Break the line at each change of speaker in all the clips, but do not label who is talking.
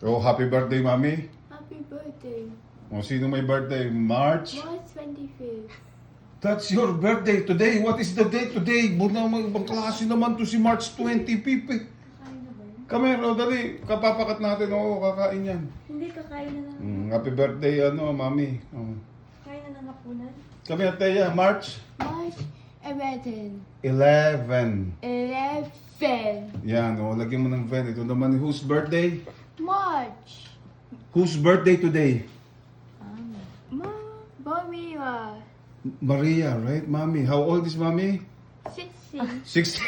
Oh, happy birthday, Mami.
Happy birthday.
O, sino may birthday? March?
March 25th.
That's your birthday today. What is the date today? Muna ibang klase naman to si March 25th eh.
Kakain na ba yun?
Kamero, dali. Kapapakat natin. Oo, kakain yan.
Hindi, kakain na lang.
Happy birthday, Mami. Oh.
Kain na ng hapunan.
Kami at Teya, March
March 11.
11.
11.
Yan, lagyan mo ng ven. Ito naman, whose birthday?
March.
Whose birthday today?
Bomira.
Maria, right, Mami? How old is Mami?
16.
60.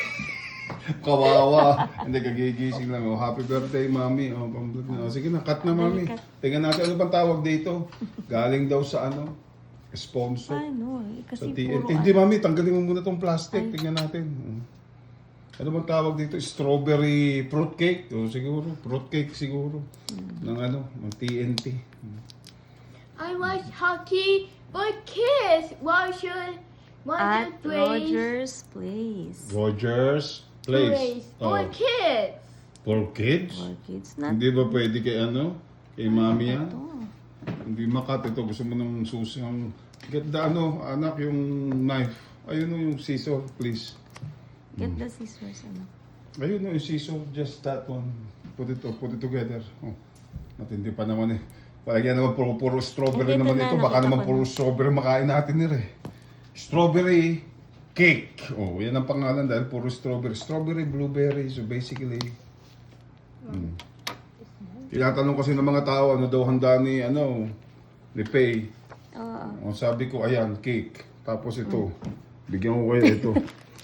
Kawawa. Hindi, kagigising lang. Oh, happy birthday, Mami. Oh, pamblog na. Oh, sige na, cut na, Mami. Tingnan natin ano bang tawag dito. Galing daw sa sponsor.
Ano
Sa
kasi
TNT.
puro
Hindi, Mami, tanggalin mo muna tong plastic. Tingnan natin. Ano bang tawag dito? Strawberry fruitcake. O siguro, fruitcake siguro. Ng ng TNT.
I watch hockey for kids. Watch your
at Rogers Place.
Rogers Place.
For kids.
For kids?
For kids na
Hindi ba pwede kay Kay Mami yan?
to.
Hindi makat ito. Gusto mo ng susang... Get the anak, yung knife. Ayun yung scissor, please.
Get the scissors, ano.
Ayun yung scissor, just that one. Put it together. Oh, matindi pa naman eh. Palagyan naman puro strawberry
Nakita
naman
na,
ito. Baka
nakita
naman
ko
puro strawberry makain natin nila eh. Strawberry cake. Oh, yan ang pangalan dahil puro strawberry. Strawberry, blueberry. So basically, tinatanong kasi ng mga tao, ano daw handa ni Pay.
Oo.
O, sabi ko, ayan, cake. Tapos ito, bigyan ko kayo ito.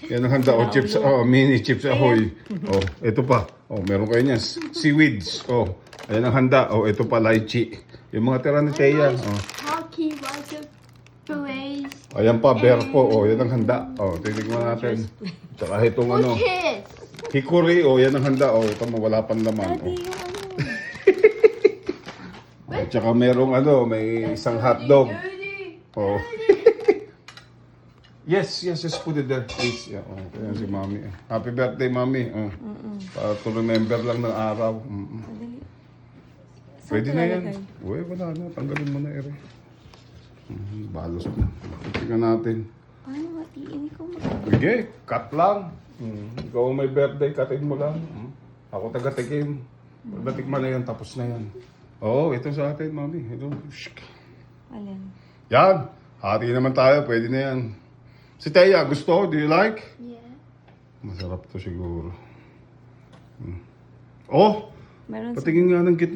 Yan ang handa. O, chips, mini chips ahoy. O, ito pa. O, meron kayo niyan. Seaweeds. O, ayan ang handa. O, ito pa, lychee. Yung mga tira ni Teya. O,
Hockey, watch your place.
ayan pa, bear po. O, yan ang handa. O, titignan natin. Tsaka itong
For kids.
hickory. O, yan ang handa. O, ito wala pang laman. O.
Daddy, yung ano.
O, tsaka merong may isang hotdog. Oh. Yes, just put it there, please. Yeah, ayan si Mami. Happy birthday, Mami. Para to remember lang ng araw.
Madali. Saan
Pwede
ko
na yan.
lalagay?
Uy, wala na. Tanggalin mo na, Ere. Balos na. Tingnan natin.
Paano matiin ko?
Sige, cut lang. Ikaw ang may birthday, cutin mo lang. Ako taga-tikim. Pagdatikman na yan, tapos na yan. Oo, ito sa atin, Mami. Ito.
Alin?
Yan. Hati naman tayo. Pwede na yan. Si Teya, gusto? Do you like?
Yeah.
Masarap to siguro. Oh,
Meron
patingin nga ng gitna.